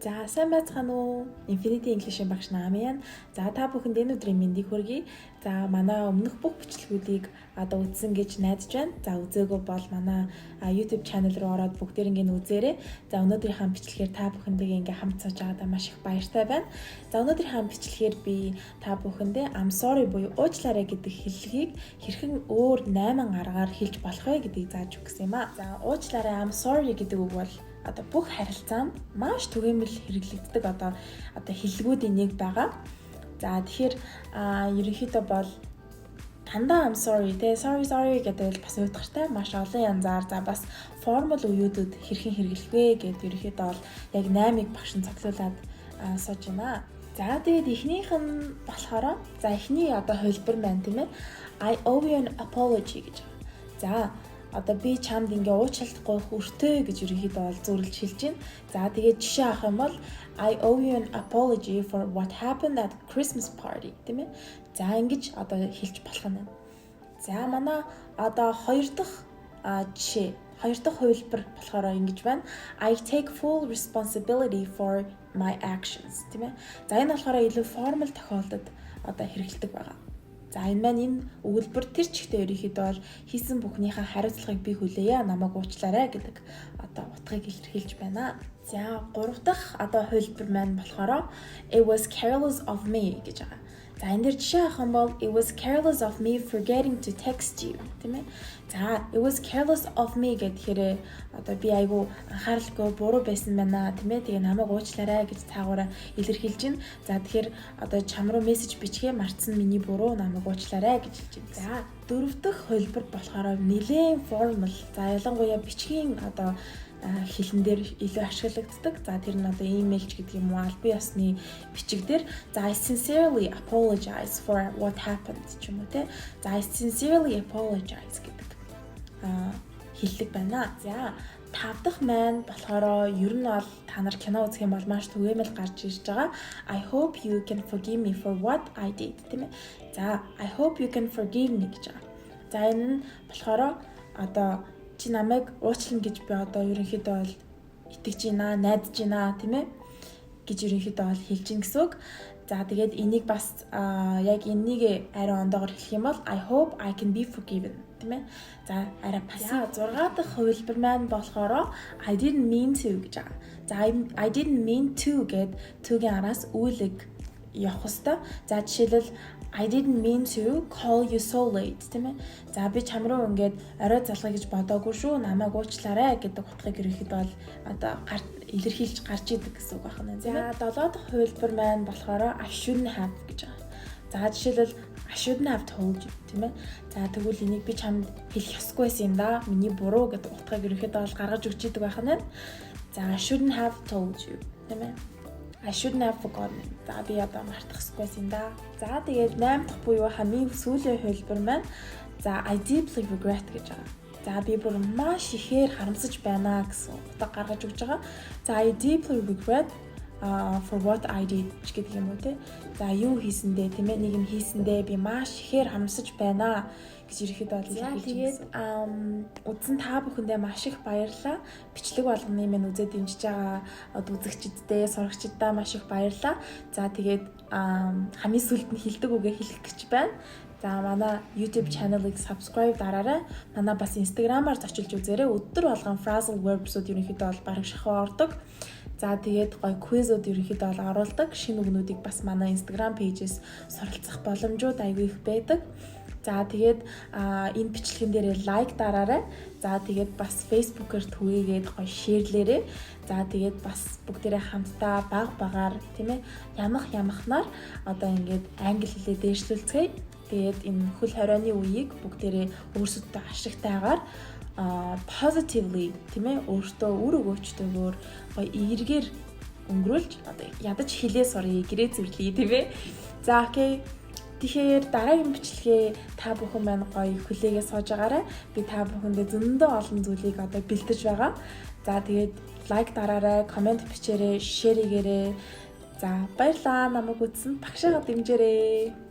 За сайн байцгаана уу? Infinity English-ийн багш Наамын. За та бүхэнд энэ өдрийн мэндийг хүргэе. За манай өмнөх бүх бичлэгүүдийг үзсэн гэж найдаж байна. За үзээгүй бол манай YouTube channel руу ороод бүгдээрээ үзээрэй. За өнөөдрийнхээ бичлэгээр та бүхэндээ ингээ хамт сууж байгаадаа маш их баяртай байна. За өнөөдрийнхээ бичлэгээр би та бүхэндээ I'm sorry буюу уучлаарай гэдэг хэллэгийг хэрхэн өөр 8 аргаар хэлж болох вэ гэдгийг зааж өгсөн юм аа. За уучлаарай I'm sorry гэдэг үг бол бүх харилцаанд маш түгээмэл хэрэглэгддэг хэллэгүүдийн нэг байгаа. За тэгэхээр ерөнхийдөө бол дандаа I'm sorry sorry гэдэг бас уйтгартай маш олон янзаар бас формал үеүүдэд хэрхэн хэрэглэх вэ гэдээ ерөнхийдөө бол яг 8-ыг багш нь цогцолуулаад сууж байна. За тэгээд эхнийх нь болохоор эхний хувилбар маань тийм ээ I owe you an apology гэж. За би чамд ингээ уучлахгүй хүртээ гэж ерөнхийдөө бол зөвлөж хэлж байна. За тэгээд жишээ авах юм бол I owe you an apology for what happened at Christmas party тийм ээ. За ингэж хэлж болох нь. За манай хоёр дахь жишээ, хоёр дахь хувилбар болохоор ингэж байна. I take full responsibility for my actions тийм ээ. За энэ болохоор илүү формал тохиолдолд хэрэгэлдэг байгаа. За энэ өгүүлбэр тэр чигтээ ерөнхийдөө бол хийсэн бүхнийхээ хариуцлагыг би хүлээе, намайг уучлаарай гэдэг утгыг илэрхийлж байна. За гурав дахь хувилбар маань болохоор it was careless of me гэж байгаа. За энэ дэр жишээ авах юм бол it was careless of me forgetting to text you тийм ээ. За it was careless of me гэхээр би айгүй анхааралгүй буруу байсан байна тийм ээ. Тэгээ намайг уучлаарай гэж цаагаараа илэрхийлж байна. За тэгэхээр чам руу мессеж бичгээ мартсан миний буруу, намайг уучлаарай гэж хэлж байна. За дөрөв дахь хувилбар болохоор нэлээд формал. За ялангуяа бичгийн хэлэн дээр илүү ашиглагддаг. За тэр нь имэйлч гэдэг юм уу, албан ёсны бичиг дээр I sincerely apologize for what happened ч юм уу те. За I sincerely apologize гэдэг хэллэг байна. За тав дахь маань болохоор ер нь бол та нар кино үзэх юм бол маш түгээмэл гарч ирж байгаа. I hope you can forgive me for what I did тийм ээ. За I hope you can forgive me гэж байгаа. За энэ нь болохоор чи намайг уучлана гэж би ерөнхийдөө бол итгэж байна, найдаж байна тийм ээ гэж ерөнхийдөө бол хэлж гин гэсэн үг. За тэгээд энийг бас яг энийг арай ондоогоор хэлэх юм бол I hope I can be forgiven тийм ээ. За арай пассив 6 дахь хувилбар маань болохоор I didn't mean to гэж байгаа. За I didn't mean to гэд түүгийн араас үйлэг явах хэвээр. За жишээлбэл I didn't mean to call you so late тийм ээ. За би чам руу ингээд орой залгая гэж бодоогүй шүү. Намайг уучлаарай гэдэг утгыг ерөнхийдөө бол илэрхийлж гарч идэг гэсэн үг байна. За 7 дахь хувилбар маань болохоор I shouldn't have гэж байгаа. За жишээлбэл I shouldn't have told you тийм ээ. За тэгвэл энийг би чамд хэлэх ёсгүй байсан юм да. Миний буруу гэдэг утгыг ерөнхийдөө бол гаргаж өгч идэг байна. За I shouldn't have told you тийм ээ. I shouldn't have forgotten. За би мартах хэрэггүйсэн да. За тэгээд 8 дахь буюу хамгийн сүүлийн хувилбар маань I deeply regret гэж байгаа. За би бүр маш ихээр харамсаж байна гэсэн утга гаргаж өгч байгаа. За I deeply regret for what I did гэдэг юм уу те. За юу хийсэндээ тийм ээ нэг юм хийсэндээ би маш ихээр харамсаж байна гэж ерөөхдөө илэрхийлж байна. Үзсэн та бүхэндээ маш их баярлалаа. Бичлэг болгоны минь үзээд дэмжиж байгаа үзэгчдээ, сурагчдаа маш их баярлалаа. За тэгээд хамгийн сүүлд нь хэлдэг үгээ хэлэх гэж байна. За манай YouTube channel-ыг subscribe дараарай. Манай бас Instagram-аар зочилж үзээрэй. Өдөр болгон phrasal verbs-ууд ерөнхийдөө бол бараг шахуу ордог. За тэгээд гоё quiz-ууд ерөнхийдөө бол оруулдаг. Шинэ үгнүүдийг бас манай Instagram page-с суралцах боломжууд аягүй их байдаг. За тэгээд энэ бичлэгэн дээр лайк дараарай. За тэгээд бас Facebook-ээр түгээгээд гоё шеэрлээрэй. За тэгээд бас бүгдээрээ хамтдаа багаар тийм ээ ямахнаар ингээд англи хэлээ дээшлүүлцгээе. Тэгээд энэ хөл хорионы үеийг бүгдээрээ өөрсөддөө ашигтайгаар positively тийм ээ өөртөө үр өгөөчтэйгээр гоё эергээр өнгөрүүлж ядаж хэлээ сурыг гэрээ зэрлэе тийм ээ. За окей. Тэгэхээр дараагийн бичлэгээ та бүхэн маань гоё хүлээгээ сууж байгаарай. Би та бүхэндээ зөндөө олон зүйлийг бэлдэж байгаа. За тэгээд лайк дараарай, комент бичээрэй, шеэр хийгээрэй. За баярлалаа намайг үзсэн багшаагаа дэмжээрэй.